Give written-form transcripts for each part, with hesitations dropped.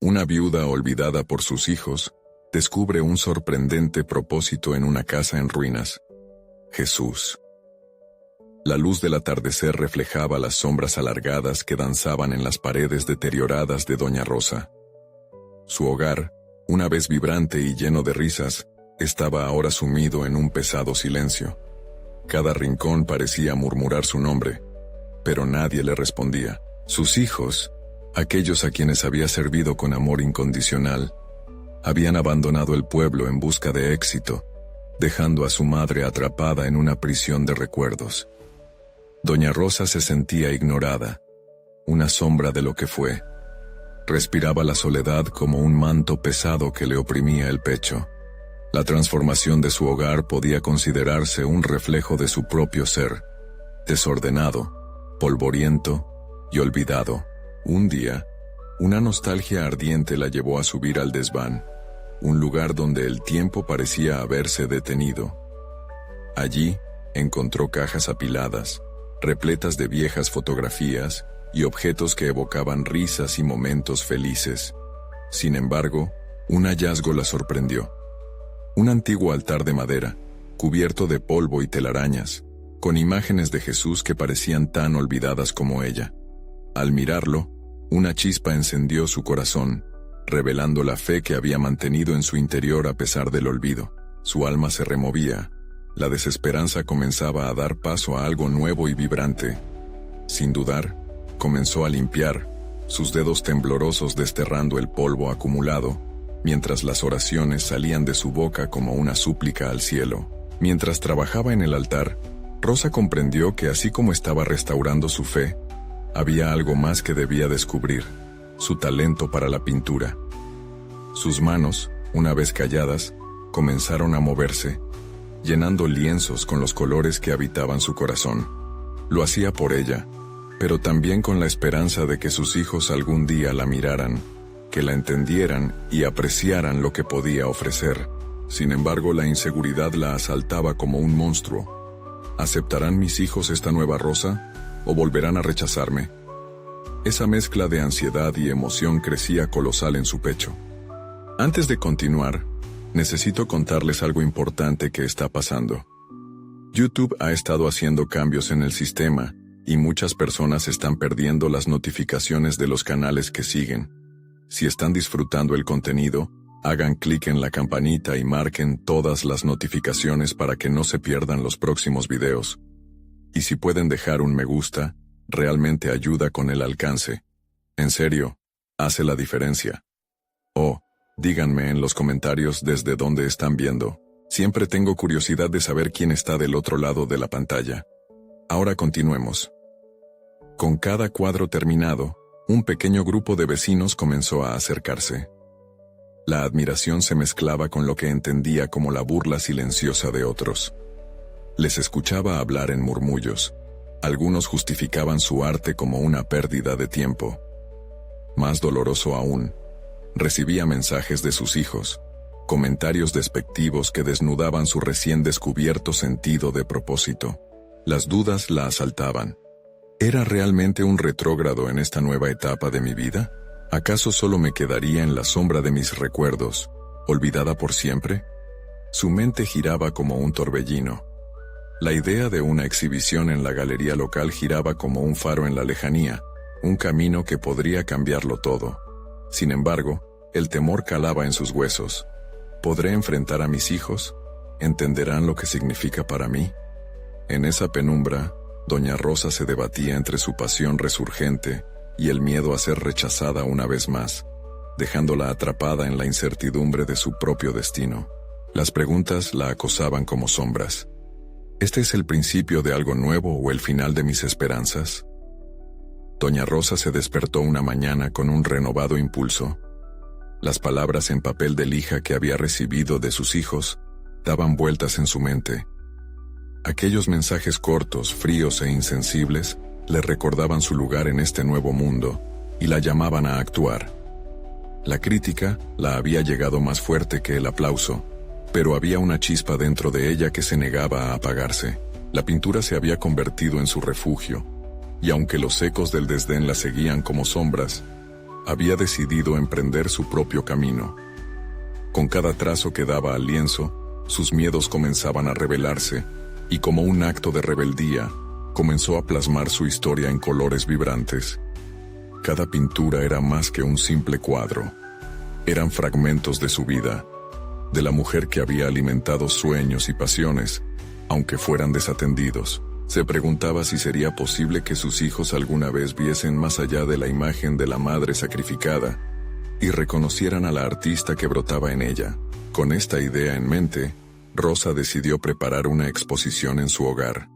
Una viuda olvidada por sus hijos, descubre un sorprendente propósito en una casa en ruinas. Jesús. La luz del atardecer reflejaba las sombras alargadas que danzaban en las paredes deterioradas de Doña Rosa. Su hogar, una vez vibrante y lleno de risas, estaba ahora sumido en un pesado silencio. Cada rincón parecía murmurar su nombre, pero nadie le respondía. Sus hijos, aquellos a quienes había servido con amor incondicional, habían abandonado el pueblo en busca de éxito, dejando a su madre atrapada en una prisión de recuerdos. Doña Rosa se sentía ignorada, una sombra de lo que fue. Respiraba la soledad como un manto pesado que le oprimía el pecho. La transformación de su hogar podía considerarse un reflejo de su propio ser, desordenado, polvoriento y olvidado. Un día, una nostalgia ardiente la llevó a subir al desván, un lugar donde el tiempo parecía haberse detenido. Allí, encontró cajas apiladas, repletas de viejas fotografías y objetos que evocaban risas y momentos felices. Sin embargo, un hallazgo la sorprendió. Un antiguo altar de madera, cubierto de polvo y telarañas, con imágenes de Jesús que parecían tan olvidadas como ella. Al mirarlo, una chispa encendió su corazón, revelando la fe que había mantenido en su interior a pesar del olvido. Su alma se removía. La desesperanza comenzaba a dar paso a algo nuevo y vibrante. Sin dudar, comenzó a limpiar, sus dedos temblorosos desterrando el polvo acumulado, mientras las oraciones salían de su boca como una súplica al cielo. Mientras trabajaba en el altar, Rosa comprendió que así como estaba restaurando su fe, había algo más que debía descubrir: su talento para la pintura. Sus manos, una vez calladas, comenzaron a moverse, llenando lienzos con los colores que habitaban su corazón. Lo hacía por ella, pero también con la esperanza de que sus hijos algún día la miraran, que la entendieran y apreciaran lo que podía ofrecer. Sin embargo, la inseguridad la asaltaba como un monstruo. ¿Aceptarán mis hijos esta nueva Rosa o volverán a rechazarme? Esa mezcla de ansiedad y emoción crecía colosal en su pecho. Antes de continuar, necesito contarles algo importante que está pasando. YouTube ha estado haciendo cambios en el sistema, y muchas personas están perdiendo las notificaciones de los canales que siguen. Si están disfrutando el contenido, hagan clic en la campanita y marquen todas las notificaciones para que no se pierdan los próximos videos. Y si pueden dejar un me gusta, realmente ayuda con el alcance. En serio, hace la diferencia. Díganme en los comentarios desde dónde están viendo. Siempre tengo curiosidad de saber quién está del otro lado de la pantalla. Ahora continuemos. Con cada cuadro terminado, un pequeño grupo de vecinos comenzó a acercarse. La admiración se mezclaba con lo que entendía como la burla silenciosa de otros. Les escuchaba hablar en murmullos. Algunos justificaban su arte como una pérdida de tiempo. Más doloroso aún, recibía mensajes de sus hijos, comentarios despectivos que desnudaban su recién descubierto sentido de propósito. Las dudas la asaltaban. ¿Era realmente un retrógrado en esta nueva etapa de mi vida? ¿Acaso solo me quedaría en la sombra de mis recuerdos, olvidada por siempre? Su mente giraba como un torbellino. La idea de una exhibición en la galería local giraba como un faro en la lejanía, un camino que podría cambiarlo todo. Sin embargo, el temor calaba en sus huesos. ¿Podré enfrentar a mis hijos? ¿Entenderán lo que significa para mí? En esa penumbra, Doña Rosa se debatía entre su pasión resurgente y el miedo a ser rechazada una vez más, dejándola atrapada en la incertidumbre de su propio destino. Las preguntas la acosaban como sombras. ¿Este es el principio de algo nuevo o el final de mis esperanzas? Doña Rosa se despertó una mañana con un renovado impulso. Las palabras en papel de lija que había recibido de sus hijos daban vueltas en su mente. Aquellos mensajes cortos, fríos e insensibles le recordaban su lugar en este nuevo mundo y la llamaban a actuar. La crítica la había llegado más fuerte que el aplauso, pero había una chispa dentro de ella que se negaba a apagarse. La pintura se había convertido en su refugio, y aunque los ecos del desdén la seguían como sombras, había decidido emprender su propio camino. Con cada trazo que daba al lienzo, sus miedos comenzaban a revelarse, y como un acto de rebeldía, comenzó a plasmar su historia en colores vibrantes. Cada pintura era más que un simple cuadro. Eran fragmentos de su vida, de la mujer que había alimentado sueños y pasiones, aunque fueran desatendidos. Se preguntaba si sería posible que sus hijos alguna vez viesen más allá de la imagen de la madre sacrificada y reconocieran a la artista que brotaba en ella. Con esta idea en mente, Rosa decidió preparar una exposición en su hogar.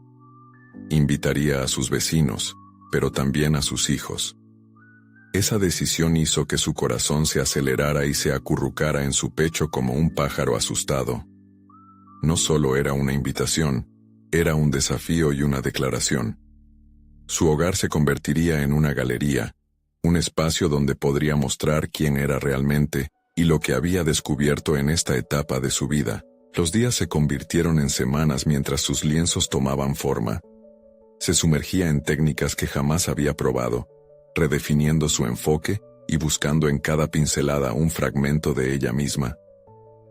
Invitaría a sus vecinos, pero también a sus hijos. Esa decisión hizo que su corazón se acelerara y se acurrucara en su pecho como un pájaro asustado. No solo era una invitación, era un desafío y una declaración. Su hogar se convertiría en una galería, un espacio donde podría mostrar quién era realmente y lo que había descubierto en esta etapa de su vida. Los días se convirtieron en semanas mientras sus lienzos tomaban forma. Se sumergía en técnicas que jamás había probado, redefiniendo su enfoque y buscando en cada pincelada un fragmento de ella misma.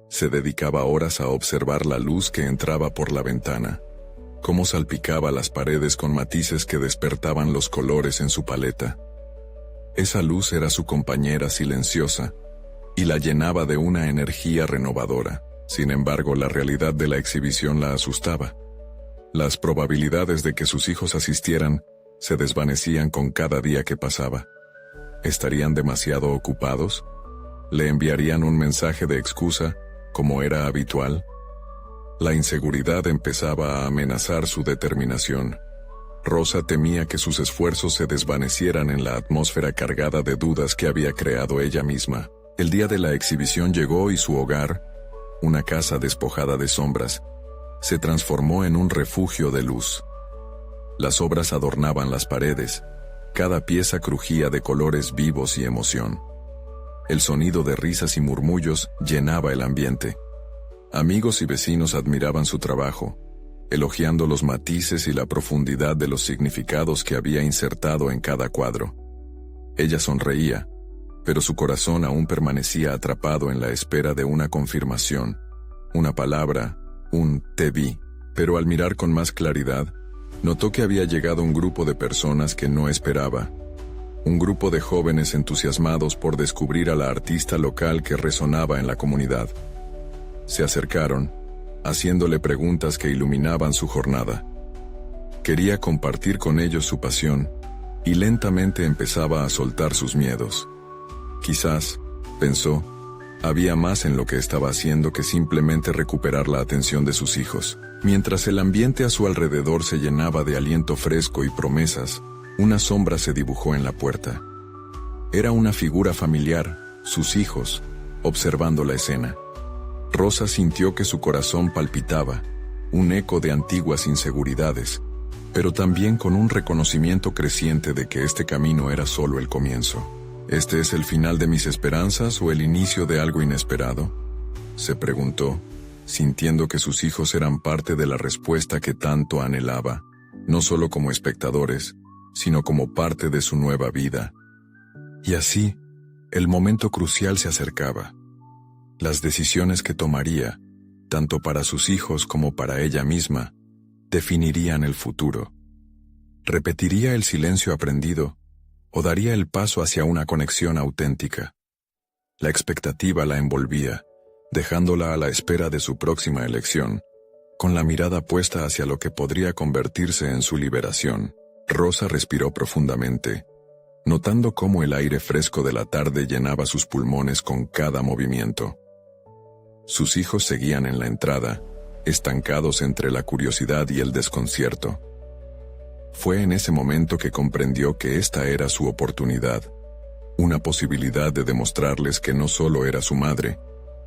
Se dedicaba horas a observar la luz que entraba por la ventana, cómo salpicaba las paredes con matices que despertaban los colores en su paleta. Esa luz era su compañera silenciosa, y la llenaba de una energía renovadora. Sin embargo, la realidad de la exhibición la asustaba. Las probabilidades de que sus hijos asistieran se desvanecían con cada día que pasaba. ¿Estarían demasiado ocupados? ¿Le enviarían un mensaje de excusa, como era habitual? La inseguridad empezaba a amenazar su determinación. Rosa temía que sus esfuerzos se desvanecieran en la atmósfera cargada de dudas que había creado ella misma. El día de la exhibición llegó y su hogar, una casa despojada de sombras, se transformó en un refugio de luz. Las obras adornaban las paredes, cada pieza crujía de colores vivos y emoción. El sonido de risas y murmullos llenaba el ambiente. Amigos y vecinos admiraban su trabajo, elogiando los matices y la profundidad de los significados que había insertado en cada cuadro. Ella sonreía, pero su corazón aún permanecía atrapado en la espera de una confirmación, una palabra, un "te vi". Pero al mirar con más claridad, notó que había llegado un grupo de personas que no esperaba. Un grupo de jóvenes entusiasmados por descubrir a la artista local que resonaba en la comunidad. Se acercaron, haciéndole preguntas que iluminaban su jornada. Quería compartir con ellos su pasión, y lentamente empezaba a soltar sus miedos. Quizás, pensó, había más en lo que estaba haciendo que simplemente recuperar la atención de sus hijos. Mientras el ambiente a su alrededor se llenaba de aliento fresco y promesas, una sombra se dibujó en la puerta. Era una figura familiar, sus hijos, observando la escena. Rosa sintió que su corazón palpitaba, un eco de antiguas inseguridades, pero también con un reconocimiento creciente de que este camino era solo el comienzo. ¿Este es el final de mis esperanzas o el inicio de algo inesperado?, se preguntó, sintiendo que sus hijos eran parte de la respuesta que tanto anhelaba, no solo como espectadores, sino como parte de su nueva vida. Y así, el momento crucial se acercaba. Las decisiones que tomaría, tanto para sus hijos como para ella misma, definirían el futuro. ¿Repetiría el silencio aprendido o daría el paso hacia una conexión auténtica? La expectativa la envolvía, dejándola a la espera de su próxima elección, con la mirada puesta hacia lo que podría convertirse en su liberación. Rosa respiró profundamente, notando cómo el aire fresco de la tarde llenaba sus pulmones con cada movimiento. Sus hijos seguían en la entrada, estancados entre la curiosidad y el desconcierto. Fue en ese momento que comprendió que esta era su oportunidad, una posibilidad de demostrarles que no solo era su madre,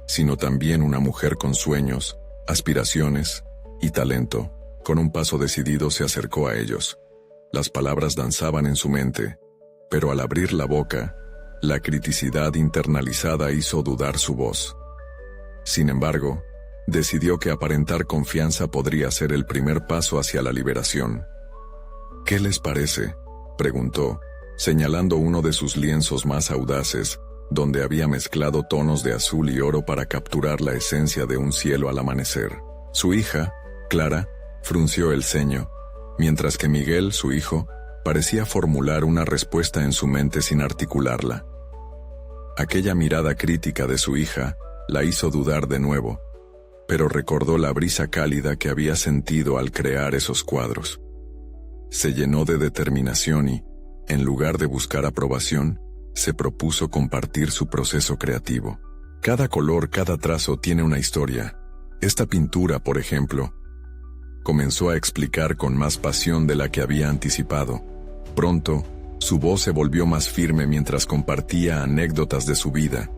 sino también una mujer con sueños, aspiraciones y talento. Con un paso decidido se acercó a ellos. Las palabras danzaban en su mente, pero al abrir la boca, la criticidad internalizada hizo dudar su voz. Sin embargo, decidió que aparentar confianza podría ser el primer paso hacia la liberación. «¿Qué les parece?», preguntó, señalando uno de sus lienzos más audaces, donde había mezclado tonos de azul y oro para capturar la esencia de un cielo al amanecer. Su hija, Clara, frunció el ceño, mientras que Miguel, su hijo, parecía formular una respuesta en su mente sin articularla. Aquella mirada crítica de su hija la hizo dudar de nuevo, pero recordó la brisa cálida que había sentido al crear esos cuadros. Se llenó de determinación y, en lugar de buscar aprobación, se propuso compartir su proceso creativo. Cada color, cada trazo tiene una historia. Esta pintura, por ejemplo, comenzó a explicar con más pasión de la que había anticipado. Pronto, su voz se volvió más firme mientras compartía anécdotas de su vida,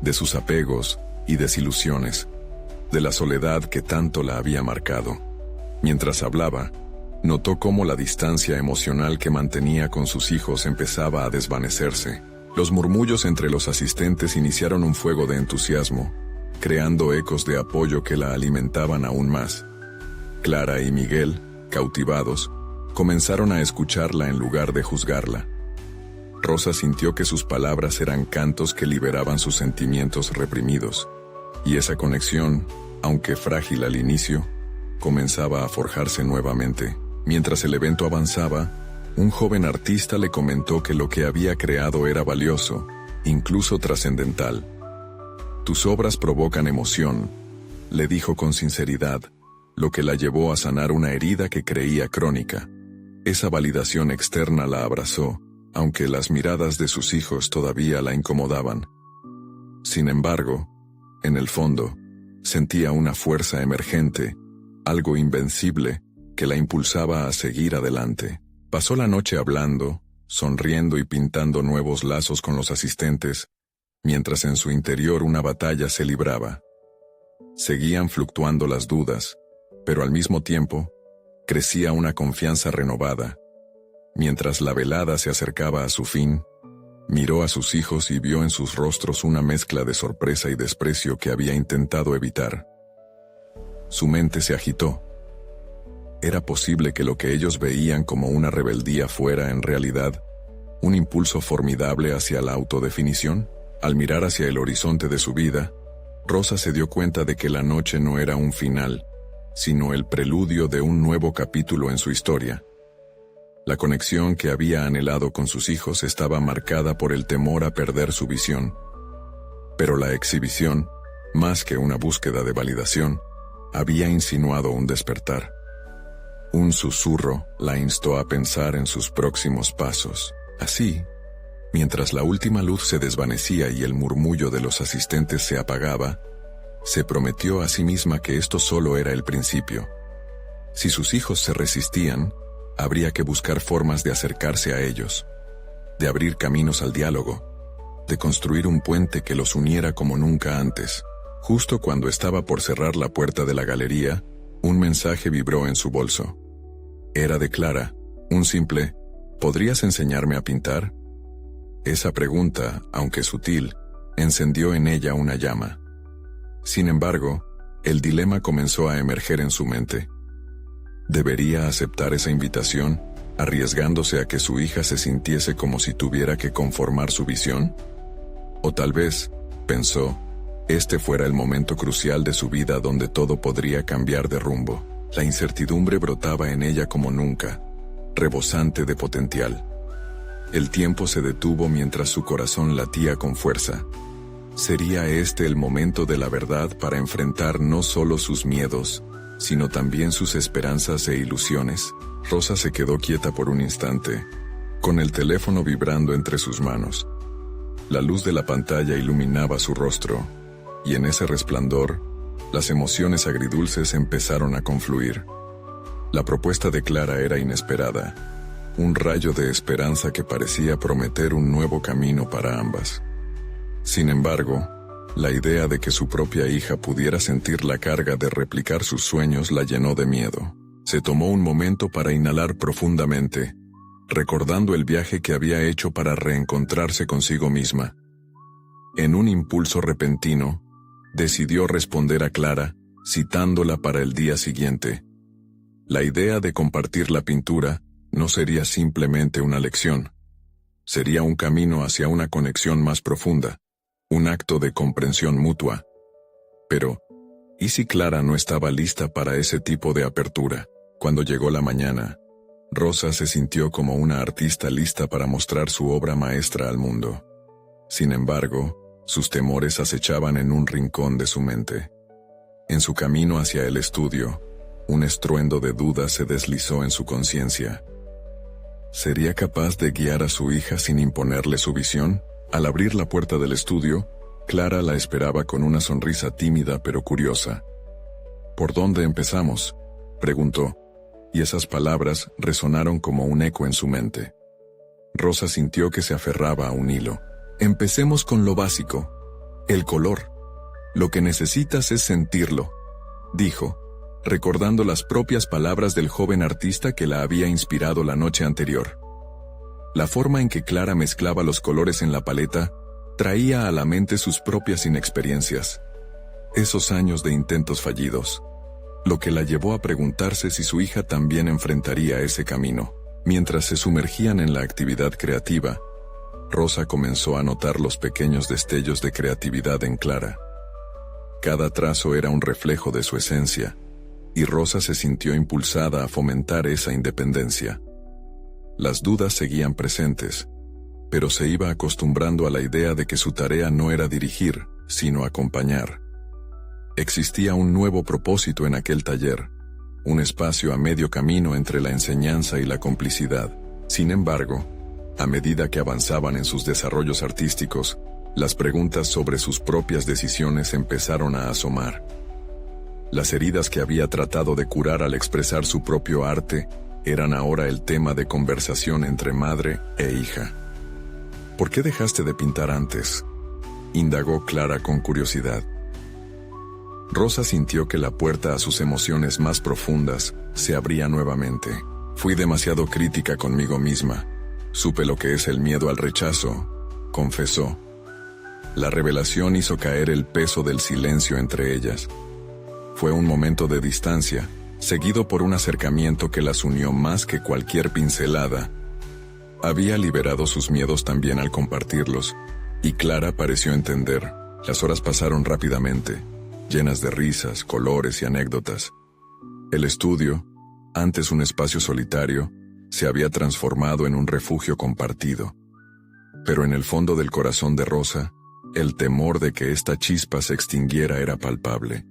de sus apegos y desilusiones, de la soledad que tanto la había marcado. Mientras hablaba, notó cómo la distancia emocional que mantenía con sus hijos empezaba a desvanecerse. Los murmullos entre los asistentes iniciaron un fuego de entusiasmo, creando ecos de apoyo que la alimentaban aún más. Clara y Miguel, cautivados, comenzaron a escucharla en lugar de juzgarla. Rosa sintió que sus palabras eran cantos que liberaban sus sentimientos reprimidos, y esa conexión, aunque frágil al inicio, comenzaba a forjarse nuevamente. Mientras el evento avanzaba, un joven artista le comentó que lo que había creado era valioso, incluso trascendental. «Tus obras provocan emoción», le dijo con sinceridad, lo que la llevó a sanar una herida que creía crónica. Esa validación externa la abrazó, aunque las miradas de sus hijos todavía la incomodaban. Sin embargo, en el fondo, sentía una fuerza emergente, algo invencible, que la impulsaba a seguir adelante. Pasó la noche hablando, sonriendo y pintando nuevos lazos con los asistentes, mientras en su interior una batalla se libraba. Seguían fluctuando las dudas, pero al mismo tiempo, crecía una confianza renovada. Mientras la velada se acercaba a su fin, miró a sus hijos y vio en sus rostros una mezcla de sorpresa y desprecio que había intentado evitar. Su mente se agitó. ¿Era posible que lo que ellos veían como una rebeldía fuera, en realidad, un impulso formidable hacia la autodefinición? Al mirar hacia el horizonte de su vida, Rosa se dio cuenta de que la noche no era un final, sino el preludio de un nuevo capítulo en su historia. La conexión que había anhelado con sus hijos estaba marcada por el temor a perder su visión. Pero la exhibición, más que una búsqueda de validación, había insinuado un despertar. Un susurro la instó a pensar en sus próximos pasos. Así, mientras la última luz se desvanecía y el murmullo de los asistentes se apagaba, se prometió a sí misma que esto solo era el principio. Si sus hijos se resistían, habría que buscar formas de acercarse a ellos, de abrir caminos al diálogo, de construir un puente que los uniera como nunca antes. Justo cuando estaba por cerrar la puerta de la galería, un mensaje vibró en su bolso. Era de Clara, un simple «¿Podrías enseñarme a pintar?». Esa pregunta, aunque sutil, encendió en ella una llama. Sin embargo, el dilema comenzó a emerger en su mente. ¿Debería aceptar esa invitación, arriesgándose a que su hija se sintiese como si tuviera que conformar su visión? O tal vez, pensó, este fuera el momento crucial de su vida donde todo podría cambiar de rumbo. La incertidumbre brotaba en ella como nunca, rebosante de potencial. El tiempo se detuvo mientras su corazón latía con fuerza. ¿Sería este el momento de la verdad para enfrentar no solo sus miedos, sino también sus esperanzas e ilusiones? Rosa se quedó quieta por un instante, con el teléfono vibrando entre sus manos. La luz de la pantalla iluminaba su rostro, y en ese resplandor, las emociones agridulces empezaron a confluir. La propuesta de Clara era inesperada, un rayo de esperanza que parecía prometer un nuevo camino para ambas. Sin embargo, la idea de que su propia hija pudiera sentir la carga de replicar sus sueños la llenó de miedo. Se tomó un momento para inhalar profundamente, recordando el viaje que había hecho para reencontrarse consigo misma. En un impulso repentino, decidió responder a Clara, citándola para el día siguiente. La idea de compartir la pintura no sería simplemente una lección. Sería un camino hacia una conexión más profunda, un acto de comprensión mutua. Pero, ¿y si Clara no estaba lista para ese tipo de apertura? Cuando llegó la mañana, Rosa se sintió como una artista lista para mostrar su obra maestra al mundo. Sin embargo, sus temores acechaban en un rincón de su mente. En su camino hacia el estudio, un estruendo de dudas se deslizó en su conciencia. ¿Sería capaz de guiar a su hija sin imponerle su visión? Al abrir la puerta del estudio, Clara la esperaba con una sonrisa tímida pero curiosa. ¿Por dónde empezamos?, preguntó, y esas palabras resonaron como un eco en su mente. Rosa sintió que se aferraba a un hilo. Empecemos con lo básico, el color. Lo que necesitas es sentirlo, dijo, recordando las propias palabras del joven artista que la había inspirado la noche anterior. La forma en que Clara mezclaba los colores en la paleta traía a la mente sus propias inexperiencias, esos años de intentos fallidos, lo que la llevó a preguntarse si su hija también enfrentaría ese camino. Mientras se sumergían en la actividad creativa, Rosa comenzó a notar los pequeños destellos de creatividad en Clara. Cada trazo era un reflejo de su esencia, y Rosa se sintió impulsada a fomentar esa independencia. Las dudas seguían presentes, pero se iba acostumbrando a la idea de que su tarea no era dirigir, sino acompañar. Existía un nuevo propósito en aquel taller, un espacio a medio camino entre la enseñanza y la complicidad. Sin embargo, a medida que avanzaban en sus desarrollos artísticos, las preguntas sobre sus propias decisiones empezaron a asomar. Las heridas que había tratado de curar al expresar su propio arte eran ahora el tema de conversación entre madre e hija. ¿Por qué dejaste de pintar antes?, indagó Clara con curiosidad. Rosa sintió que la puerta a sus emociones más profundas se abría nuevamente. Fui demasiado crítica conmigo misma. Supe lo que es el miedo al rechazo, confesó. La revelación hizo caer el peso del silencio entre ellas. Fue un momento de distancia, seguido por un acercamiento que las unió más que cualquier pincelada. Había liberado sus miedos también al compartirlos, y Clara pareció entender. Las horas pasaron rápidamente, llenas de risas, colores y anécdotas. El estudio, antes un espacio solitario, se había transformado en un refugio compartido. Pero en el fondo del corazón de Rosa, el temor de que esta chispa se extinguiera era palpable.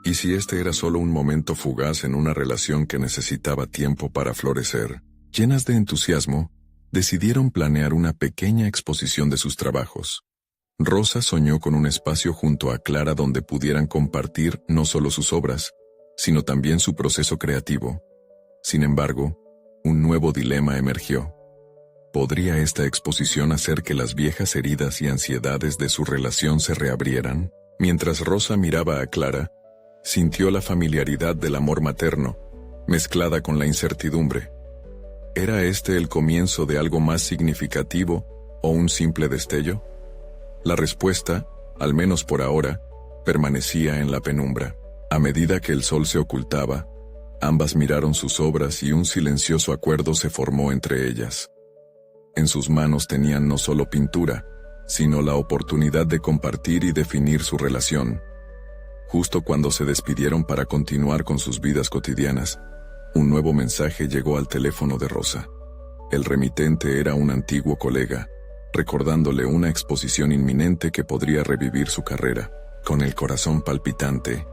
¿Y si este era solo un momento fugaz en una relación que necesitaba tiempo para florecer? Llenas de entusiasmo, decidieron planear una pequeña exposición de sus trabajos. Rosa soñó con un espacio junto a Clara donde pudieran compartir no solo sus obras, sino también su proceso creativo. Sin embargo, un nuevo dilema emergió. ¿Podría esta exposición hacer que las viejas heridas y ansiedades de su relación se reabrieran? Mientras Rosa miraba a Clara, sintió la familiaridad del amor materno, mezclada con la incertidumbre. ¿Era este el comienzo de algo más significativo o un simple destello? La respuesta, al menos por ahora, permanecía en la penumbra. A medida que el sol se ocultaba, ambas miraron sus obras y un silencioso acuerdo se formó entre ellas. En sus manos tenían no solo pintura, sino la oportunidad de compartir y definir su relación. Justo cuando se despidieron para continuar con sus vidas cotidianas, un nuevo mensaje llegó al teléfono de Rosa. El remitente era un antiguo colega, recordándole una exposición inminente que podría revivir su carrera. Con el corazón palpitante,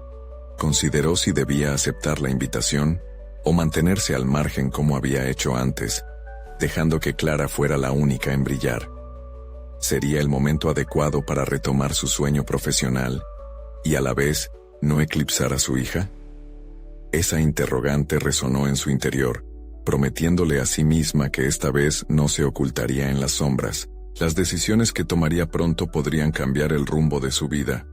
consideró si debía aceptar la invitación o mantenerse al margen como había hecho antes, dejando que Clara fuera la única en brillar. ¿Sería el momento adecuado para retomar su sueño profesional y a la vez no eclipsar a su hija? Esa interrogante resonó en su interior, prometiéndole a sí misma que esta vez no se ocultaría en las sombras. Las decisiones que tomaría pronto podrían cambiar el rumbo de su vida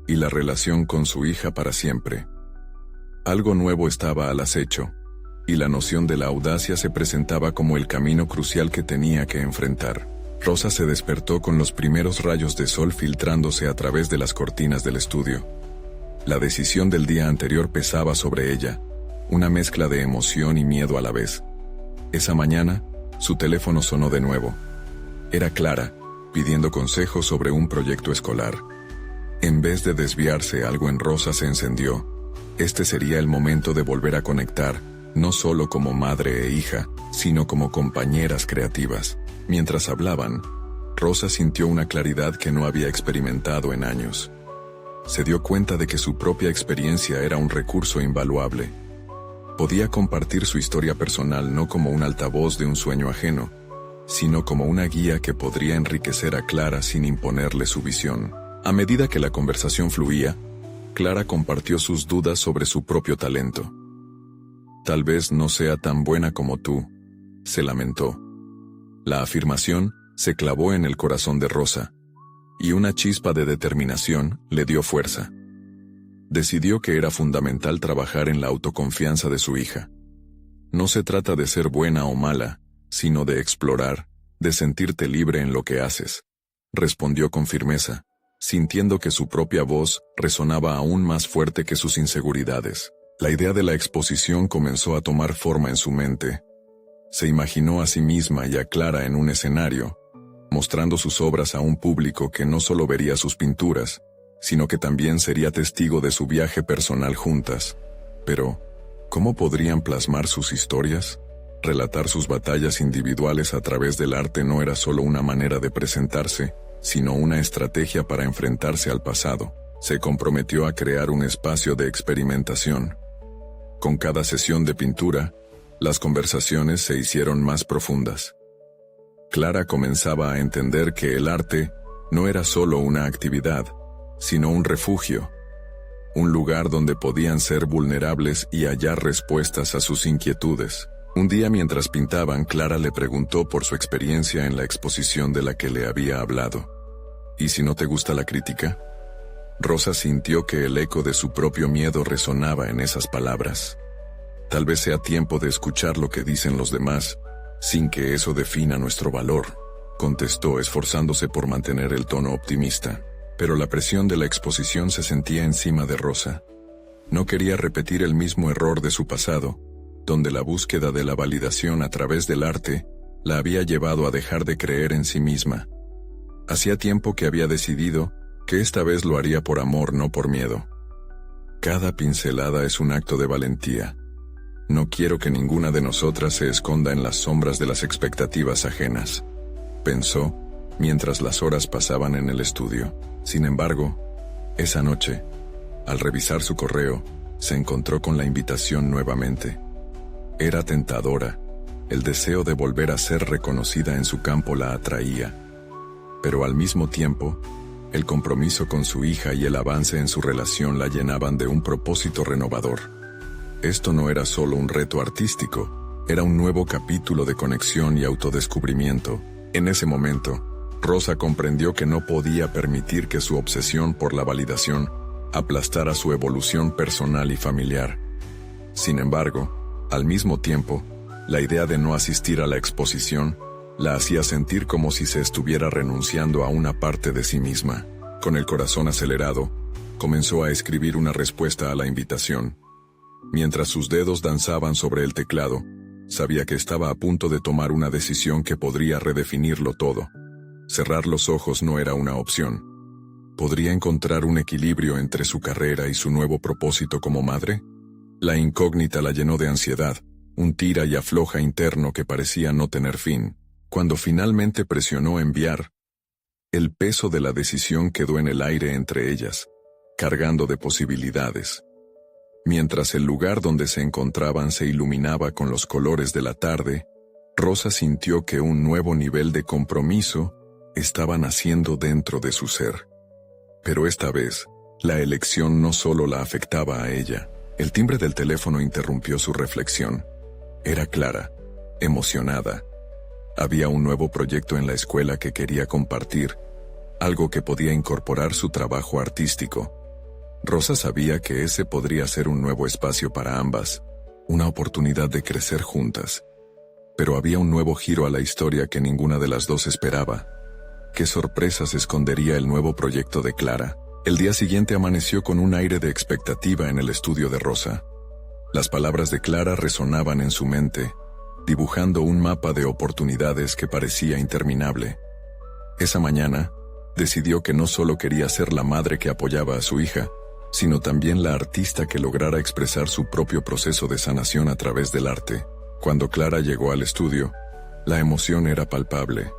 y la relación con su hija para siempre. Algo nuevo estaba al acecho, y la noción de la audacia se presentaba como el camino crucial que tenía que enfrentar. Rosa se despertó con los primeros rayos de sol filtrándose a través de las cortinas del estudio. La decisión del día anterior pesaba sobre ella, una mezcla de emoción y miedo a la vez. Esa mañana, su teléfono sonó de nuevo. Era Clara, pidiendo consejos sobre un proyecto escolar. En vez de desviarse, algo en Rosa se encendió. Este sería el momento de volver a conectar, no solo como madre e hija, sino como compañeras creativas. Mientras hablaban, Rosa sintió una claridad que no había experimentado en años. Se dio cuenta de que su propia experiencia era un recurso invaluable. Podía compartir su historia personal no como un altavoz de un sueño ajeno, sino como una guía que podría enriquecer a Clara sin imponerle su visión. A medida que la conversación fluía, Clara compartió sus dudas sobre su propio talento. Tal vez no sea tan buena como tú, se lamentó. La afirmación se clavó en el corazón de Rosa, y una chispa de determinación le dio fuerza. Decidió que era fundamental trabajar en la autoconfianza de su hija. No se trata de ser buena o mala, sino de explorar, de sentirte libre en lo que haces, respondió con firmeza, sintiendo que su propia voz resonaba aún más fuerte que sus inseguridades. La idea de la exposición comenzó a tomar forma en su mente. Se imaginó a sí misma y a Clara en un escenario, mostrando sus obras a un público que no solo vería sus pinturas, sino que también sería testigo de su viaje personal juntas. Pero, ¿cómo podrían plasmar sus historias? Relatar sus batallas individuales a través del arte no era solo una manera de presentarse, sino una estrategia para enfrentarse al pasado. Se comprometió a crear un espacio de experimentación. Con cada sesión de pintura, las conversaciones se hicieron más profundas. Clara comenzaba a entender que el arte no era solo una actividad, sino un refugio, un lugar donde podían ser vulnerables y hallar respuestas a sus inquietudes. Un día mientras pintaban, Clara le preguntó por su experiencia en la exposición de la que le había hablado. ¿Y si no te gusta la crítica? Rosa sintió que el eco de su propio miedo resonaba en esas palabras. Tal vez sea tiempo de escuchar lo que dicen los demás, sin que eso defina nuestro valor, contestó esforzándose por mantener el tono optimista. Pero la presión de la exposición se sentía encima de Rosa. No quería repetir el mismo error de su pasado, donde la búsqueda de la validación a través del arte la había llevado a dejar de creer en sí misma. Hacía tiempo que había decidido que esta vez lo haría por amor, no por miedo. Cada pincelada es un acto de valentía. No quiero que ninguna de nosotras se esconda en las sombras de las expectativas ajenas, pensó, mientras las horas pasaban en el estudio. Sin embargo, esa noche, al revisar su correo, se encontró con la invitación nuevamente. Era tentadora, el deseo de volver a ser reconocida en su campo la atraía. Pero al mismo tiempo, el compromiso con su hija y el avance en su relación la llenaban de un propósito renovador. Esto no era solo un reto artístico, era un nuevo capítulo de conexión y autodescubrimiento. En ese momento, Rosa comprendió que no podía permitir que su obsesión por la validación aplastara su evolución personal y familiar. Sin embargo, al mismo tiempo, la idea de no asistir a la exposición la hacía sentir como si se estuviera renunciando a una parte de sí misma. Con el corazón acelerado, comenzó a escribir una respuesta a la invitación. Mientras sus dedos danzaban sobre el teclado, sabía que estaba a punto de tomar una decisión que podría redefinirlo todo. Cerrar los ojos no era una opción. ¿Podría encontrar un equilibrio entre su carrera y su nuevo propósito como madre? La incógnita la llenó de ansiedad, un tira y afloja interno que parecía no tener fin. Cuando finalmente presionó enviar, el peso de la decisión quedó en el aire entre ellas, cargando de posibilidades. Mientras el lugar donde se encontraban se iluminaba con los colores de la tarde, Rosa sintió que un nuevo nivel de compromiso estaba naciendo dentro de su ser. Pero esta vez, la elección no solo la afectaba a ella. El timbre del teléfono interrumpió su reflexión. Era Clara, emocionada. Había un nuevo proyecto en la escuela que quería compartir, algo que podía incorporar su trabajo artístico. Rosa sabía que ese podría ser un nuevo espacio para ambas, una oportunidad de crecer juntas. Pero había un nuevo giro a la historia que ninguna de las dos esperaba. ¿Qué sorpresas escondería el nuevo proyecto de Clara? El día siguiente amaneció con un aire de expectativa en el estudio de Rosa. Las palabras de Clara resonaban en su mente, dibujando un mapa de oportunidades que parecía interminable. Esa mañana, decidió que no solo quería ser la madre que apoyaba a su hija, sino también la artista que lograra expresar su propio proceso de sanación a través del arte. Cuando Clara llegó al estudio, la emoción era palpable.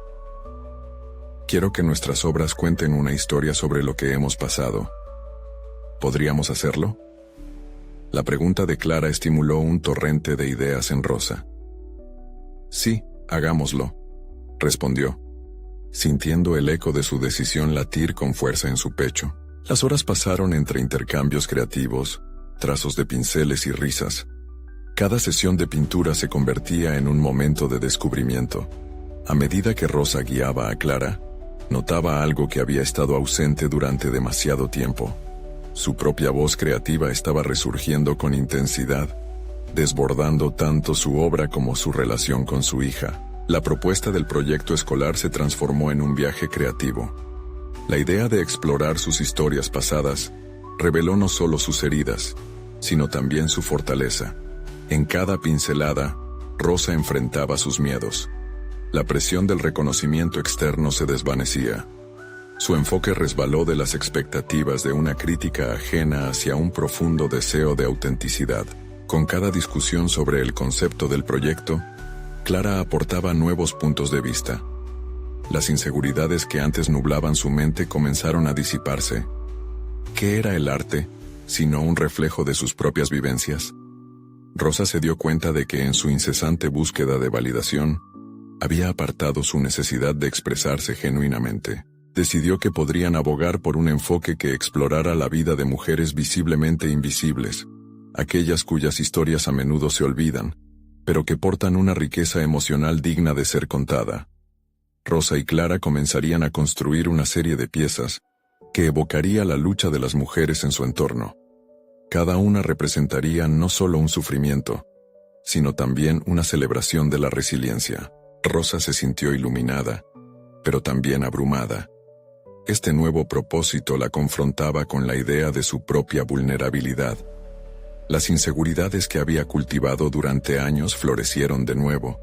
Quiero que nuestras obras cuenten una historia sobre lo que hemos pasado. ¿Podríamos hacerlo? La pregunta de Clara estimuló un torrente de ideas en Rosa. Sí, hagámoslo, respondió, sintiendo el eco de su decisión latir con fuerza en su pecho. Las horas pasaron entre intercambios creativos, trazos de pinceles y risas. Cada sesión de pintura se convertía en un momento de descubrimiento. A medida que Rosa guiaba a Clara, notaba algo que había estado ausente durante demasiado tiempo. Su propia voz creativa estaba resurgiendo con intensidad, desbordando tanto su obra como su relación con su hija. La propuesta del proyecto escolar se transformó en un viaje creativo. La idea de explorar sus historias pasadas reveló no solo sus heridas, sino también su fortaleza. En cada pincelada, Rosa enfrentaba sus miedos. La presión del reconocimiento externo se desvanecía. Su enfoque resbaló de las expectativas de una crítica ajena hacia un profundo deseo de autenticidad. Con cada discusión sobre el concepto del proyecto, Clara aportaba nuevos puntos de vista. Las inseguridades que antes nublaban su mente comenzaron a disiparse. ¿Qué era el arte, sino un reflejo de sus propias vivencias? Rosa se dio cuenta de que en su incesante búsqueda de validación, había apartado su necesidad de expresarse genuinamente. Decidió que podrían abogar por un enfoque que explorara la vida de mujeres visiblemente invisibles, aquellas cuyas historias a menudo se olvidan, pero que portan una riqueza emocional digna de ser contada. Rosa y Clara comenzarían a construir una serie de piezas que evocaría la lucha de las mujeres en su entorno. Cada una representaría no solo un sufrimiento, sino también una celebración de la resiliencia. Rosa se sintió iluminada, pero también abrumada. Este nuevo propósito la confrontaba con la idea de su propia vulnerabilidad. Las inseguridades que había cultivado durante años florecieron de nuevo,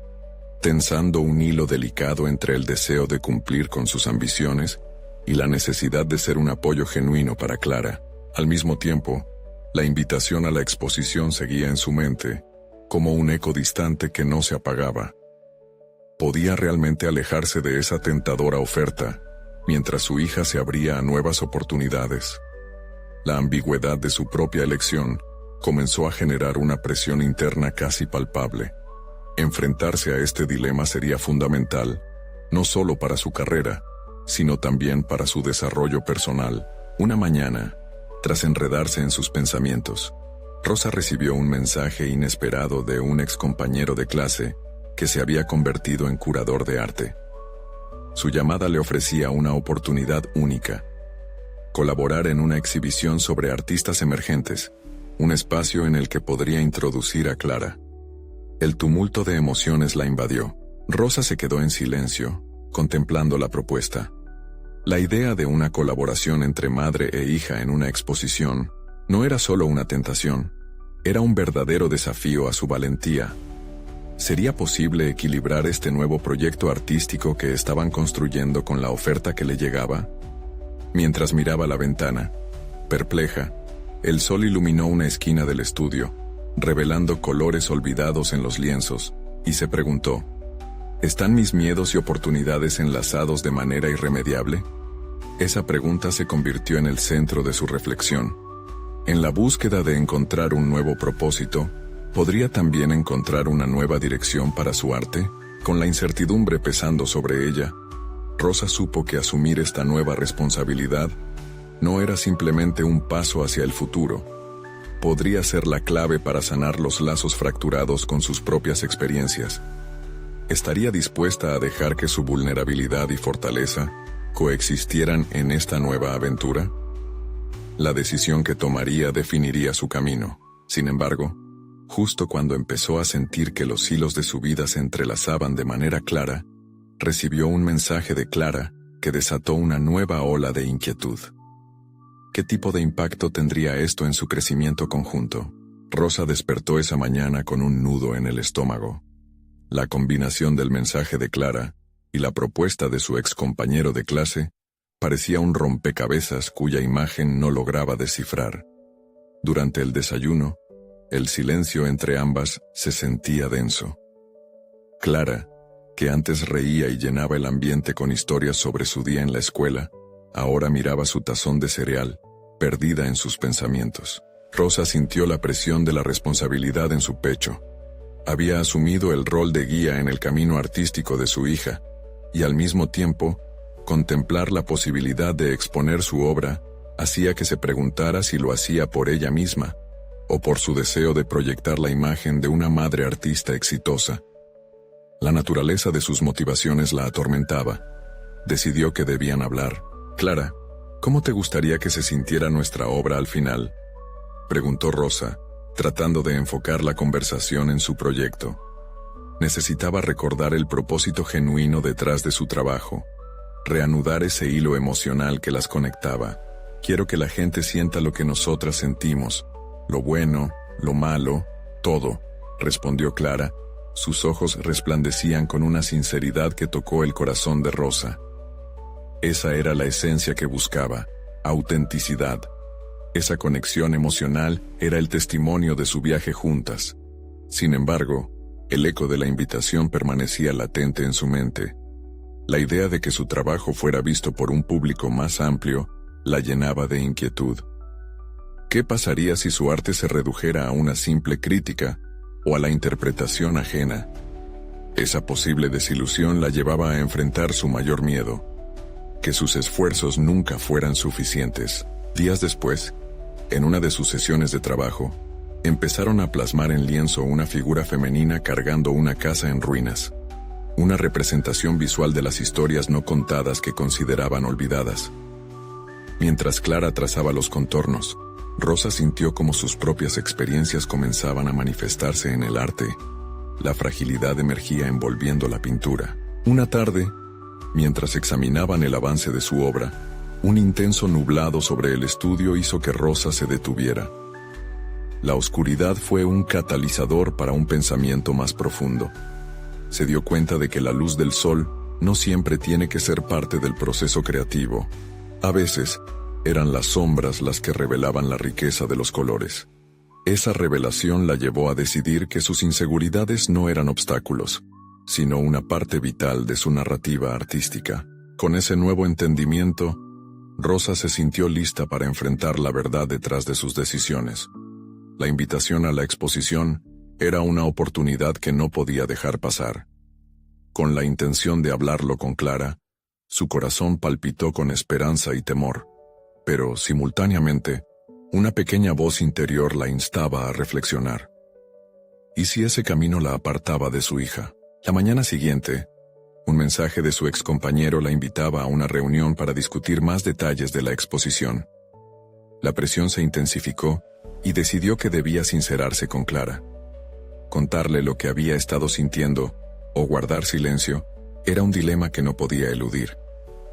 tensando un hilo delicado entre el deseo de cumplir con sus ambiciones y la necesidad de ser un apoyo genuino para Clara. Al mismo tiempo, la invitación a la exposición seguía en su mente, como un eco distante que no se apagaba. Podía realmente alejarse de esa tentadora oferta, mientras su hija se abría a nuevas oportunidades. La ambigüedad de su propia elección comenzó a generar una presión interna casi palpable. Enfrentarse a este dilema sería fundamental, no solo para su carrera, sino también para su desarrollo personal. Una mañana, tras enredarse en sus pensamientos, Rosa recibió un mensaje inesperado de un excompañero de clase que se había convertido en curador de arte. Su llamada le ofrecía una oportunidad única: colaborar en una exhibición sobre artistas emergentes, un espacio en el que podría introducir a Clara. El tumulto de emociones la invadió. Rosa se quedó en silencio, contemplando la propuesta. La idea de una colaboración entre madre e hija en una exposición no era solo una tentación, era un verdadero desafío a su valentía. ¿Sería posible equilibrar este nuevo proyecto artístico que estaban construyendo con la oferta que le llegaba? Mientras miraba la ventana, perpleja, el sol iluminó una esquina del estudio, revelando colores olvidados en los lienzos, y se preguntó: ¿están mis miedos y oportunidades enlazados de manera irremediable? Esa pregunta se convirtió en el centro de su reflexión. En la búsqueda de encontrar un nuevo propósito, ¿podría también encontrar una nueva dirección para su arte? Con la incertidumbre pesando sobre ella, Rosa supo que asumir esta nueva responsabilidad no era simplemente un paso hacia el futuro. Podría ser la clave para sanar los lazos fracturados con sus propias experiencias. ¿Estaría dispuesta a dejar que su vulnerabilidad y fortaleza coexistieran en esta nueva aventura? La decisión que tomaría definiría su camino. Sin embargo, justo cuando empezó a sentir que los hilos de su vida se entrelazaban de manera clara, recibió un mensaje de Clara que desató una nueva ola de inquietud. ¿Qué tipo de impacto tendría esto en su crecimiento conjunto? Rosa despertó esa mañana con un nudo en el estómago. La combinación del mensaje de Clara y la propuesta de su ex compañero de clase parecía un rompecabezas cuya imagen no lograba descifrar. Durante el desayuno, el silencio entre ambas se sentía denso. Clara, que antes reía y llenaba el ambiente con historias sobre su día en la escuela, ahora miraba su tazón de cereal, perdida en sus pensamientos. Rosa sintió la presión de la responsabilidad en su pecho. Había asumido el rol de guía en el camino artístico de su hija, y al mismo tiempo, contemplar la posibilidad de exponer su obra hacía que se preguntara si lo hacía por ella misma, o por su deseo de proyectar la imagen de una madre artista exitosa. La naturaleza de sus motivaciones la atormentaba. Decidió que debían hablar. «Clara, ¿cómo te gustaría que se sintiera nuestra obra al final?», preguntó Rosa, tratando de enfocar la conversación en su proyecto. Necesitaba recordar el propósito genuino detrás de su trabajo, reanudar ese hilo emocional que las conectaba. «Quiero que la gente sienta lo que nosotras sentimos, lo bueno, lo malo, todo», respondió Clara. Sus ojos resplandecían con una sinceridad que tocó el corazón de Rosa. Esa era la esencia que buscaba, autenticidad. Esa conexión emocional era el testimonio de su viaje juntas. Sin embargo, el eco de la invitación permanecía latente en su mente. La idea de que su trabajo fuera visto por un público más amplio la llenaba de inquietud. ¿Qué pasaría si su arte se redujera a una simple crítica o a la interpretación ajena? Esa posible desilusión la llevaba a enfrentar su mayor miedo: que sus esfuerzos nunca fueran suficientes. Días después, en una de sus sesiones de trabajo, empezaron a plasmar en lienzo una figura femenina cargando una casa en ruinas. Una representación visual de las historias no contadas que consideraban olvidadas. Mientras Clara trazaba los contornos, Rosa sintió como sus propias experiencias comenzaban a manifestarse en el arte. La fragilidad emergía envolviendo la pintura. Una tarde, mientras examinaban el avance de su obra, un intenso nublado sobre el estudio hizo que Rosa se detuviera. La oscuridad fue un catalizador para un pensamiento más profundo. Se dio cuenta de que la luz del sol no siempre tiene que ser parte del proceso creativo. A veces, eran las sombras las que revelaban la riqueza de los colores. Esa revelación la llevó a decidir que sus inseguridades no eran obstáculos, sino una parte vital de su narrativa artística. Con ese nuevo entendimiento, Rosa se sintió lista para enfrentar la verdad detrás de sus decisiones. La invitación a la exposición era una oportunidad que no podía dejar pasar. Con la intención de hablarlo con Clara, su corazón palpitó con esperanza y temor, pero simultáneamente, una pequeña voz interior la instaba a reflexionar. ¿Y si ese camino la apartaba de su hija? La mañana siguiente, un mensaje de su excompañero la invitaba a una reunión para discutir más detalles de la exposición. La presión se intensificó y decidió que debía sincerarse con Clara. Contarle lo que había estado sintiendo o guardar silencio era un dilema que no podía eludir.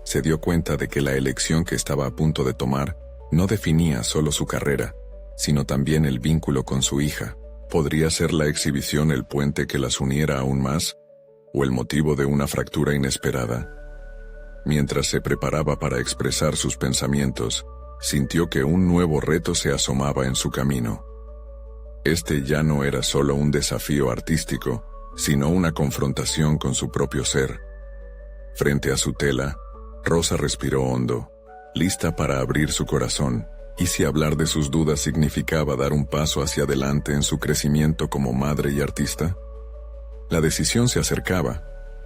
Se dio cuenta de que la elección que estaba a punto de tomar no definía solo su carrera, sino también el vínculo con su hija. ¿Podría ser la exhibición el puente que las uniera aún más, o el motivo de una fractura inesperada? Mientras se preparaba para expresar sus pensamientos, sintió que un nuevo reto se asomaba en su camino. Este ya no era solo un desafío artístico, sino una confrontación con su propio ser. Frente a su tela, Rosa respiró hondo, lista para abrir su corazón. ¿Y si hablar de sus dudas significaba dar un paso hacia adelante en su crecimiento como madre y artista? La decisión se acercaba,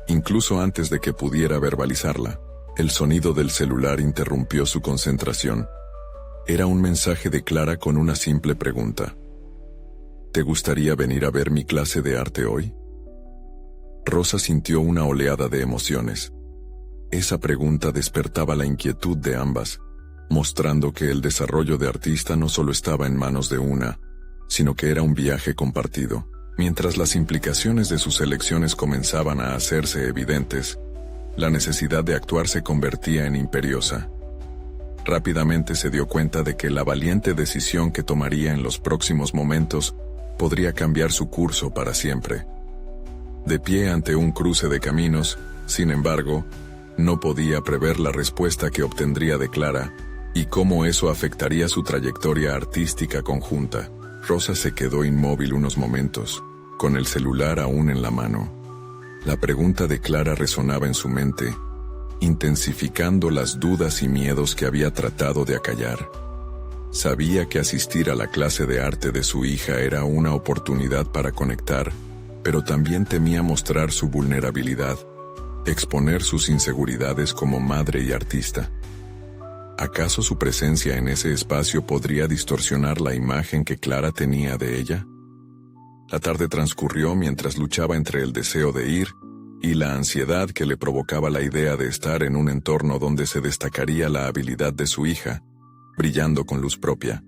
incluso antes de que pudiera verbalizarla. El sonido del celular interrumpió su concentración. Era un mensaje de Clara con una simple pregunta. ¿Te gustaría venir a ver mi clase de arte hoy? Rosa sintió una oleada de emociones. Esa pregunta despertaba la inquietud de ambas, mostrando que el desarrollo de artista no solo estaba en manos de una, sino que era un viaje compartido. Mientras las implicaciones de sus elecciones comenzaban a hacerse evidentes, la necesidad de actuar se convertía en imperiosa. Rápidamente se dio cuenta de que la valiente decisión que tomaría en los próximos momentos podría cambiar su curso para siempre. De pie ante un cruce de caminos, Sin embargo, no podía prever la respuesta que obtendría de Clara y cómo eso afectaría su trayectoria artística conjunta. Rosa se quedó inmóvil unos momentos, con el celular aún en la mano. La pregunta de Clara resonaba en su mente, intensificando las dudas y miedos que había tratado de acallar. Sabía que asistir a la clase de arte de su hija era una oportunidad para conectar, pero también temía mostrar su vulnerabilidad, exponer sus inseguridades como madre y artista. ¿Acaso su presencia en ese espacio podría distorsionar la imagen que Clara tenía de ella? La tarde transcurrió mientras luchaba entre el deseo de ir y la ansiedad que le provocaba la idea de estar en un entorno donde se destacaría la habilidad de su hija, brillando con luz propia.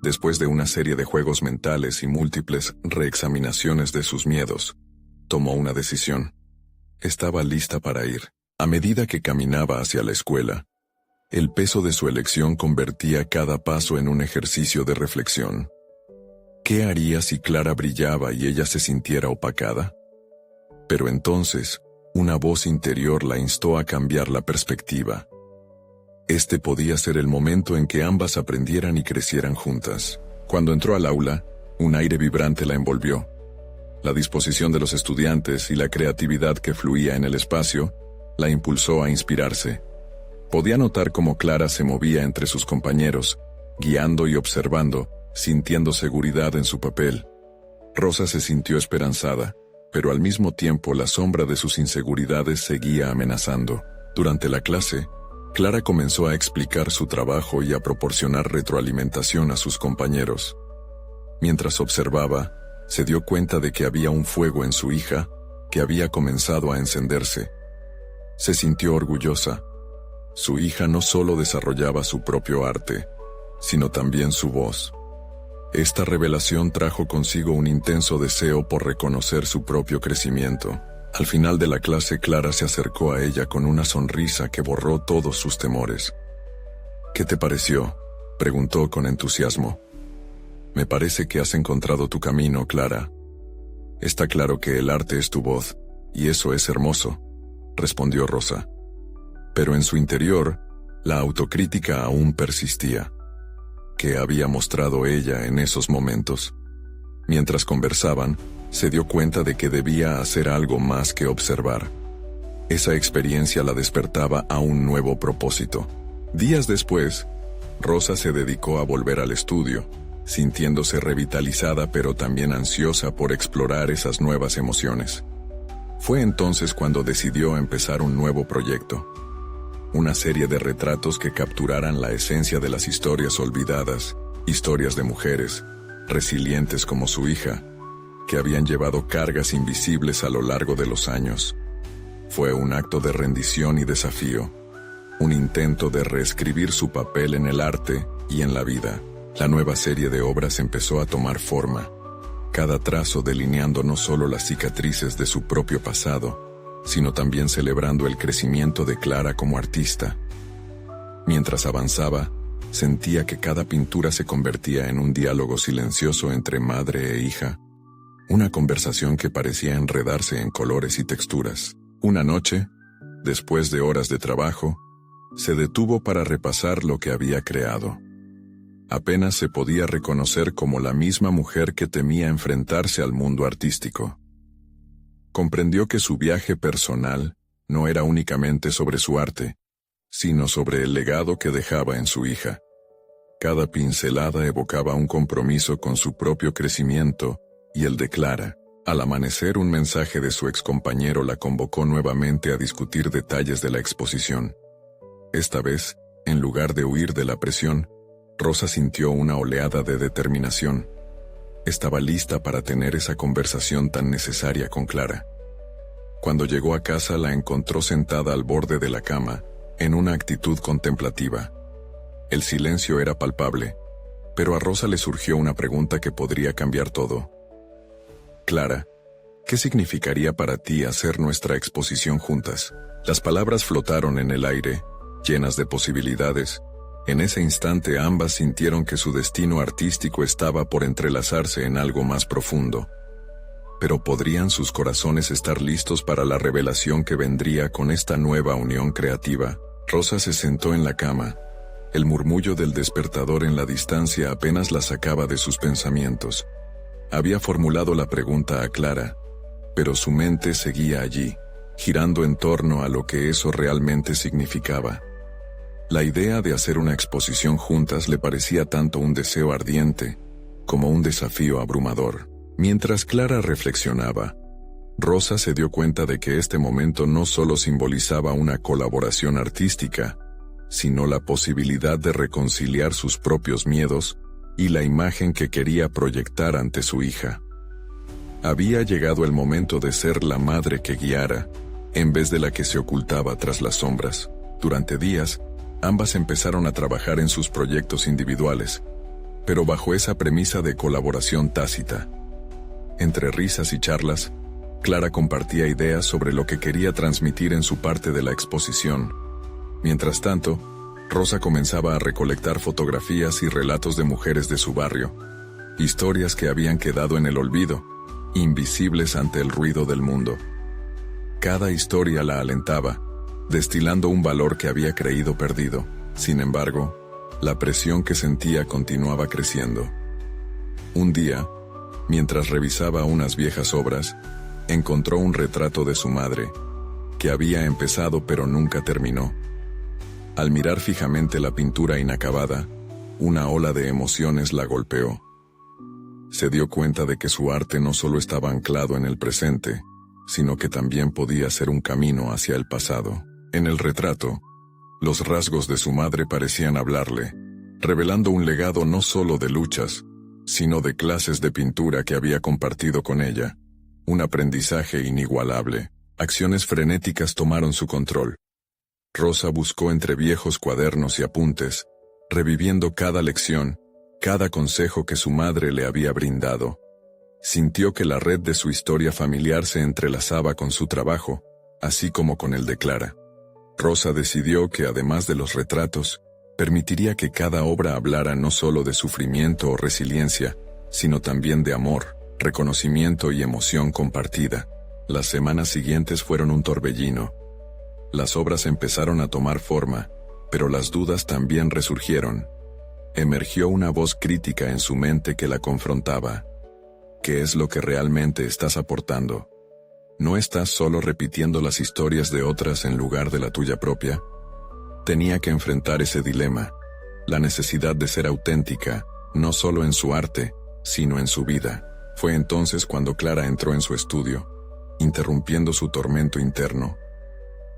Después de una serie de juegos mentales y múltiples reexaminaciones de sus miedos, tomó una decisión. Estaba lista para ir. A medida que caminaba hacia la escuela, el peso de su elección convertía cada paso en un ejercicio de reflexión. ¿Qué haría si Clara brillaba y ella se sintiera opacada? Pero entonces, una voz interior la instó a cambiar la perspectiva. Este podía ser el momento en que ambas aprendieran y crecieran juntas. Cuando entró al aula, un aire vibrante la envolvió. La disposición de los estudiantes y la creatividad que fluía en el espacio la impulsó a inspirarse. Podía notar cómo Clara se movía entre sus compañeros, guiando y observando, sintiendo seguridad en su papel. Rosa se sintió esperanzada, pero al mismo tiempo la sombra de sus inseguridades seguía amenazando. Durante la clase, Clara comenzó a explicar su trabajo y a proporcionar retroalimentación a sus compañeros. Mientras observaba, se dio cuenta de que había un fuego en su hija que había comenzado a encenderse. Se sintió orgullosa. Su hija no solo desarrollaba su propio arte, sino también su voz. Esta revelación trajo consigo un intenso deseo por reconocer su propio crecimiento. Al final de la clase, Clara se acercó a ella con una sonrisa que borró todos sus temores. ¿Qué te pareció?, preguntó con entusiasmo. Me parece que has encontrado tu camino, Clara. Está claro que el arte es tu voz, y eso es hermoso, respondió Rosa. Pero en su interior, la autocrítica aún persistía. ¿Qué había mostrado ella en esos momentos? Mientras conversaban, se dio cuenta de que debía hacer algo más que observar. Esa experiencia la despertaba a un nuevo propósito. Días después, Rosa se dedicó a volver al estudio, sintiéndose revitalizada pero también ansiosa por explorar esas nuevas emociones. Fue entonces cuando decidió empezar un nuevo proyecto. Una serie de retratos que capturaran la esencia de las historias olvidadas, historias de mujeres, resilientes como su hija, que habían llevado cargas invisibles a lo largo de los años. Fue un acto de rendición y desafío, un intento de reescribir su papel en el arte y en la vida. La nueva serie de obras empezó a tomar forma, cada trazo delineando no solo las cicatrices de su propio pasado, sino también celebrando el crecimiento de Clara como artista. Mientras avanzaba, sentía que cada pintura se convertía en un diálogo silencioso entre madre e hija, una conversación que parecía enredarse en colores y texturas. Una noche, después de horas de trabajo, se detuvo para repasar lo que había creado. Apenas se podía reconocer como la misma mujer que temía enfrentarse al mundo artístico. Comprendió que su viaje personal no era únicamente sobre su arte, sino sobre el legado que dejaba en su hija. Cada pincelada evocaba un compromiso con su propio crecimiento y el de Clara. Al amanecer, un mensaje de su excompañero la convocó nuevamente a discutir detalles de la exposición. Esta vez, en lugar de huir de la presión, Rosa sintió una oleada de determinación. Estaba lista para tener esa conversación tan necesaria con Clara. Cuando llegó a casa, la encontró sentada al borde de la cama, en una actitud contemplativa. El silencio era palpable, pero a Rosa le surgió una pregunta que podría cambiar todo. Clara, ¿qué significaría para ti hacer nuestra exposición juntas? Las palabras flotaron en el aire, llenas de posibilidades. En ese instante ambas sintieron que su destino artístico estaba por entrelazarse en algo más profundo. Pero ¿podrían sus corazones estar listos para la revelación que vendría con esta nueva unión creativa? Rosa se sentó en la cama. El murmullo del despertador en la distancia apenas la sacaba de sus pensamientos. Había formulado la pregunta a Clara, pero su mente seguía allí, girando en torno a lo que eso realmente significaba. La idea de hacer una exposición juntas le parecía tanto un deseo ardiente como un desafío abrumador. Mientras Clara reflexionaba, Rosa se dio cuenta de que este momento no solo simbolizaba una colaboración artística, sino la posibilidad de reconciliar sus propios miedos y la imagen que quería proyectar ante su hija. Había llegado el momento de ser la madre que guiara, en vez de la que se ocultaba tras las sombras. Durante días, ambas empezaron a trabajar en sus proyectos individuales, pero bajo esa premisa de colaboración tácita. Entre risas y charlas, Clara compartía ideas sobre lo que quería transmitir en su parte de la exposición. Mientras tanto, Rosa comenzaba a recolectar fotografías y relatos de mujeres de su barrio, historias que habían quedado en el olvido, invisibles ante el ruido del mundo. Cada historia la alentaba, destilando un valor que había creído perdido. Sin embargo, la presión que sentía continuaba creciendo. Un día, mientras revisaba unas viejas obras, encontró un retrato de su madre, que había empezado pero nunca terminó. Al mirar fijamente la pintura inacabada, una ola de emociones la golpeó. Se dio cuenta de que su arte no solo estaba anclado en el presente, sino que también podía ser un camino hacia el pasado. En el retrato, los rasgos de su madre parecían hablarle, revelando un legado no solo de luchas, sino de clases de pintura que había compartido con ella. Un aprendizaje inigualable. Acciones frenéticas tomaron su control. Rosa buscó entre viejos cuadernos y apuntes, reviviendo cada lección, cada consejo que su madre le había brindado. Sintió que la red de su historia familiar se entrelazaba con su trabajo, así como con el de Clara. Rosa decidió que además de los retratos, permitiría que cada obra hablara no solo de sufrimiento o resiliencia, sino también de amor, reconocimiento y emoción compartida. Las semanas siguientes fueron un torbellino. Las obras empezaron a tomar forma, pero las dudas también resurgieron. Emergió una voz crítica en su mente que la confrontaba. ¿Qué es lo que realmente estás aportando? ¿No estás solo repitiendo las historias de otras en lugar de la tuya propia? Tenía que enfrentar ese dilema, la necesidad de ser auténtica, no solo en su arte, sino en su vida. Fue entonces cuando Clara entró en su estudio, interrumpiendo su tormento interno.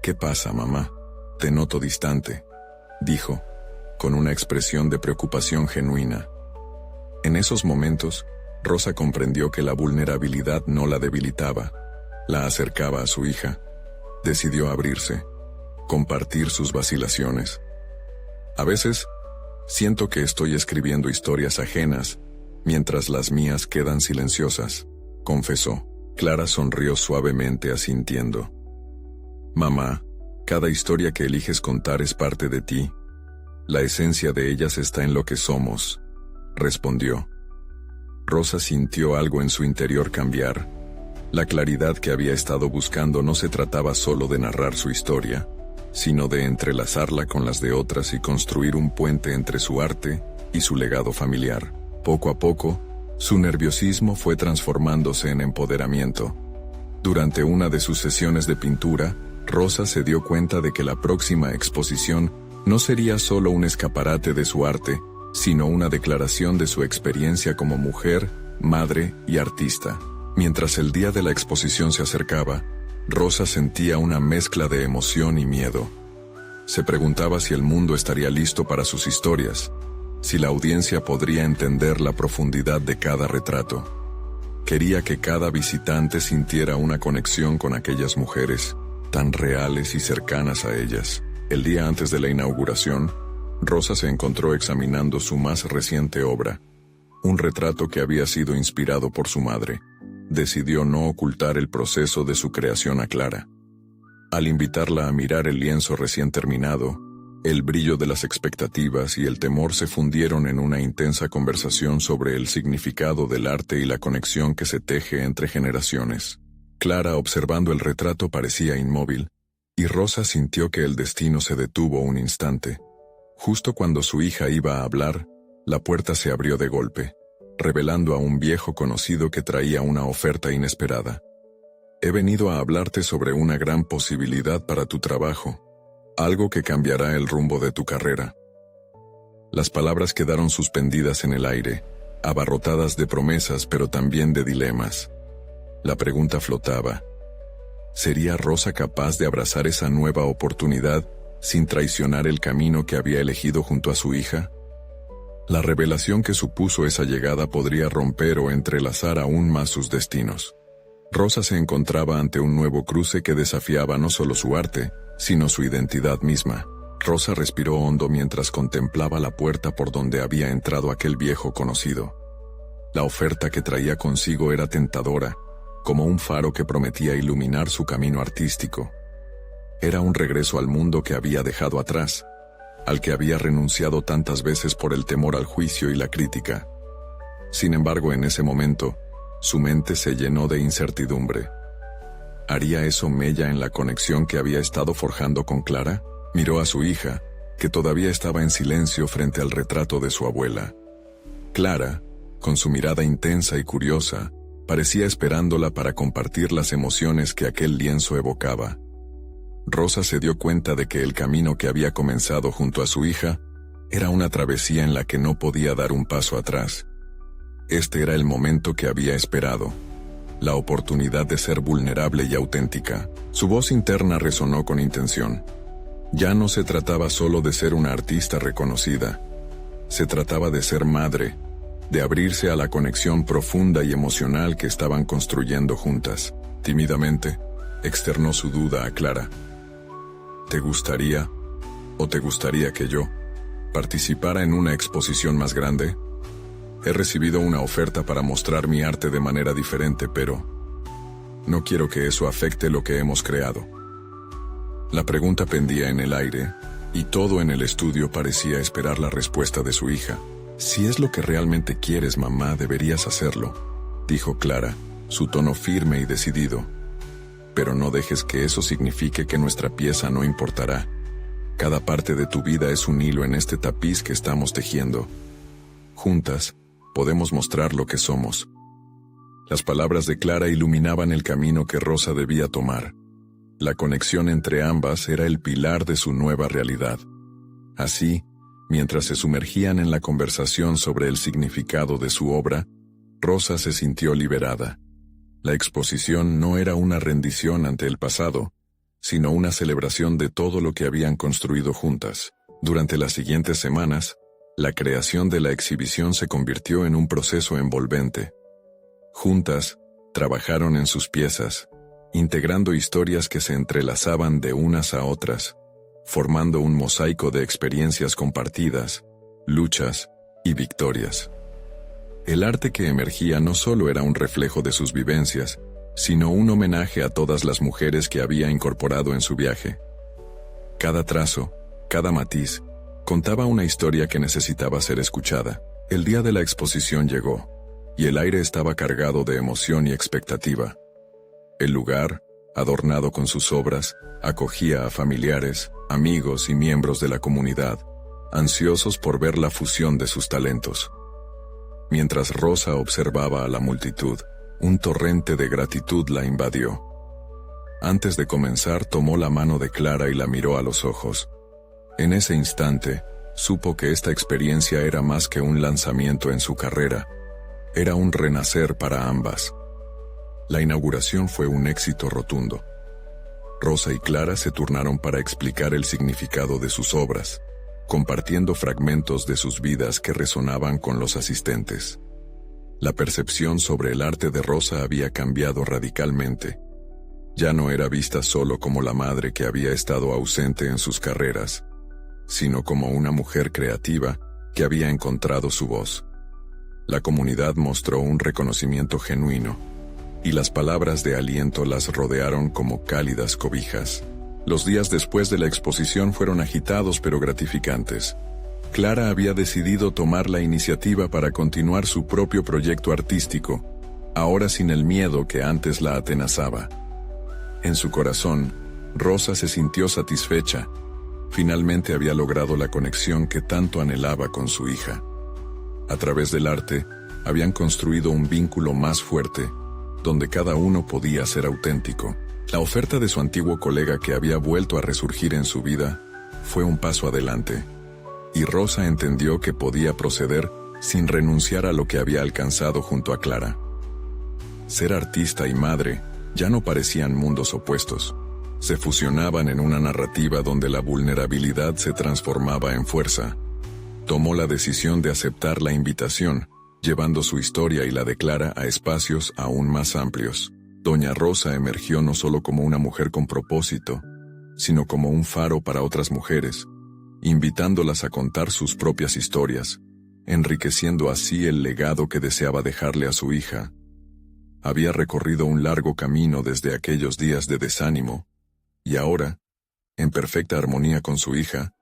«¿Qué pasa, mamá? Te noto distante», dijo, con una expresión de preocupación genuina. En esos momentos, Rosa comprendió que la vulnerabilidad no la debilitaba, la acercaba a su hija. Decidió abrirse, compartir sus vacilaciones. «A veces, siento que estoy escribiendo historias ajenas, mientras las mías quedan silenciosas», confesó. Clara sonrió suavemente asintiendo. «Mamá, cada historia que eliges contar es parte de ti. La esencia de ellas está en lo que somos», respondió. Rosa sintió algo en su interior cambiar. La claridad que había estado buscando no se trataba solo de narrar su historia, sino de entrelazarla con las de otras y construir un puente entre su arte y su legado familiar. Poco a poco, su nerviosismo fue transformándose en empoderamiento. Durante una de sus sesiones de pintura, Rosa se dio cuenta de que la próxima exposición no sería solo un escaparate de su arte, sino una declaración de su experiencia como mujer, madre y artista. Mientras el día de la exposición se acercaba, Rosa sentía una mezcla de emoción y miedo. Se preguntaba si el mundo estaría listo para sus historias, si la audiencia podría entender la profundidad de cada retrato. Quería que cada visitante sintiera una conexión con aquellas mujeres, tan reales y cercanas a ellas. El día antes de la inauguración, Rosa se encontró examinando su más reciente obra, un retrato que había sido inspirado por su madre. Decidió no ocultar el proceso de su creación a Clara. Al invitarla a mirar el lienzo recién terminado, El brillo de las expectativas y el temor se fundieron en una intensa conversación sobre el significado del arte y la conexión que se teje entre generaciones. Clara, observando el retrato, parecía inmóvil, y Rosa sintió que el destino se detuvo un instante. Justo cuando su hija iba a hablar, la puerta se abrió de golpe, revelando a un viejo conocido que traía una oferta inesperada. He venido a hablarte sobre una gran posibilidad para tu trabajo, algo que cambiará el rumbo de tu carrera. Las palabras quedaron suspendidas en el aire, abarrotadas de promesas pero también de dilemas. La pregunta flotaba. ¿Sería Rosa capaz de abrazar esa nueva oportunidad sin traicionar el camino que había elegido junto a su hija? La revelación que supuso esa llegada podría romper o entrelazar aún más sus destinos. Rosa se encontraba ante un nuevo cruce que desafiaba no solo su arte, sino su identidad misma. Rosa respiró hondo mientras contemplaba la puerta por donde había entrado aquel viejo conocido. La oferta que traía consigo era tentadora, como un faro que prometía iluminar su camino artístico. Era un regreso al mundo que había dejado atrás, al que había renunciado tantas veces por el temor al juicio y la crítica. Sin embargo, en ese momento, su mente se llenó de incertidumbre. ¿Haría eso mella en la conexión que había estado forjando con Clara? Miró a su hija, que todavía estaba en silencio frente al retrato de su abuela. Clara, con su mirada intensa y curiosa, parecía esperándola para compartir las emociones que aquel lienzo evocaba. Rosa se dio cuenta de que el camino que había comenzado junto a su hija era una travesía en la que no podía dar un paso atrás. Este era el momento que había esperado. La oportunidad de ser vulnerable y auténtica. Su voz interna resonó con intención. Ya no se trataba solo de ser una artista reconocida. Se trataba de ser madre, de abrirse a la conexión profunda y emocional que estaban construyendo juntas. Tímidamente, externó su duda a Clara. ¿Te gustaría que yo participara en una exposición más grande? He recibido una oferta para mostrar mi arte de manera diferente, pero no quiero que eso afecte lo que hemos creado. La pregunta pendía en el aire, y todo en el estudio parecía esperar la respuesta de su hija. Si es lo que realmente quieres, mamá, deberías hacerlo, dijo Clara, su tono firme y decidido. Pero no dejes que eso signifique que nuestra pieza no importará. Cada parte de tu vida es un hilo en este tapiz que estamos tejiendo. Juntas, podemos mostrar lo que somos. Las palabras de Clara iluminaban el camino que Rosa debía tomar. La conexión entre ambas era el pilar de su nueva realidad. Así, mientras se sumergían en la conversación sobre el significado de su obra, Rosa se sintió liberada. La exposición no era una rendición ante el pasado, sino una celebración de todo lo que habían construido juntas. Durante las siguientes semanas, la creación de la exhibición se convirtió en un proceso envolvente. Juntas, trabajaron en sus piezas, integrando historias que se entrelazaban de unas a otras, formando un mosaico de experiencias compartidas, luchas y victorias. El arte que emergía no solo era un reflejo de sus vivencias, sino un homenaje a todas las mujeres que había incorporado en su viaje. Cada trazo, cada matiz, contaba una historia que necesitaba ser escuchada. El día de la exposición llegó, y el aire estaba cargado de emoción y expectativa. El lugar, adornado con sus obras, acogía a familiares, amigos y miembros de la comunidad, ansiosos por ver la fusión de sus talentos. Mientras Rosa observaba a la multitud, un torrente de gratitud la invadió. Antes de comenzar, tomó la mano de Clara y la miró a los ojos. En ese instante, supo que esta experiencia era más que un lanzamiento en su carrera. Era un renacer para ambas. La inauguración fue un éxito rotundo. Rosa y Clara se turnaron para explicar el significado de sus obras, compartiendo fragmentos de sus vidas que resonaban con los asistentes. La percepción sobre el arte de Rosa había cambiado radicalmente. Ya no era vista solo como la madre que había estado ausente en sus carreras, sino como una mujer creativa que había encontrado su voz. La comunidad mostró un reconocimiento genuino, y las palabras de aliento las rodearon como cálidas cobijas. Los días después de la exposición fueron agitados pero gratificantes. Clara había decidido tomar la iniciativa para continuar su propio proyecto artístico, ahora sin el miedo que antes la atenazaba. En su corazón, Rosa se sintió satisfecha. Finalmente había logrado la conexión que tanto anhelaba con su hija. A través del arte, habían construido un vínculo más fuerte, donde cada uno podía ser auténtico. La oferta de su antiguo colega que había vuelto a resurgir en su vida fue un paso adelante, y Rosa entendió que podía proceder sin renunciar a lo que había alcanzado junto a Clara. Ser artista y madre ya no parecían mundos opuestos. Se fusionaban en una narrativa donde la vulnerabilidad se transformaba en fuerza. Tomó la decisión de aceptar la invitación, llevando su historia y la de Clara a espacios aún más amplios. Doña Rosa emergió no solo como una mujer con propósito, sino como un faro para otras mujeres, invitándolas a contar sus propias historias, enriqueciendo así el legado que deseaba dejarle a su hija. Había recorrido un largo camino desde aquellos días de desánimo, y ahora, en perfecta armonía con su hija,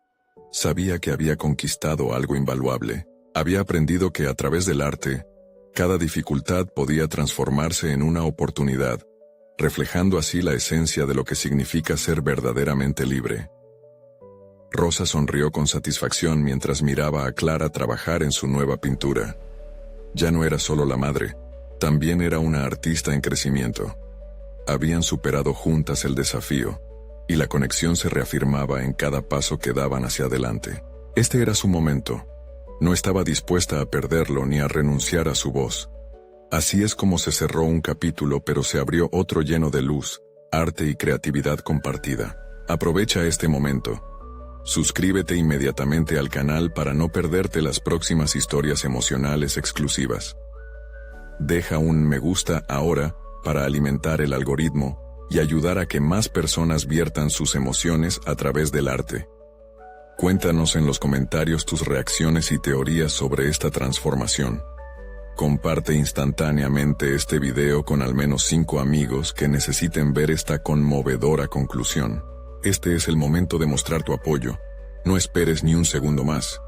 sabía que había conquistado algo invaluable. Había aprendido que a través del arte, cada dificultad podía transformarse en una oportunidad, reflejando así la esencia de lo que significa ser verdaderamente libre. Rosa sonrió con satisfacción mientras miraba a Clara trabajar en su nueva pintura. Ya no era solo la madre, también era una artista en crecimiento. Habían superado juntas el desafío, y la conexión se reafirmaba en cada paso que daban hacia adelante. Este era su momento. No estaba dispuesta a perderlo ni a renunciar a su voz. Así es como se cerró un capítulo, pero se abrió otro lleno de luz, arte y creatividad compartida. Aprovecha este momento. Suscríbete inmediatamente al canal para no perderte las próximas historias emocionales exclusivas. Deja un me gusta ahora para alimentar el algoritmo y ayudar a que más personas viertan sus emociones a través del arte. Cuéntanos en los comentarios tus reacciones y teorías sobre esta transformación. Comparte instantáneamente este video con al menos 5 amigos que necesiten ver esta conmovedora conclusión. Este es el momento de mostrar tu apoyo. No esperes ni un segundo más.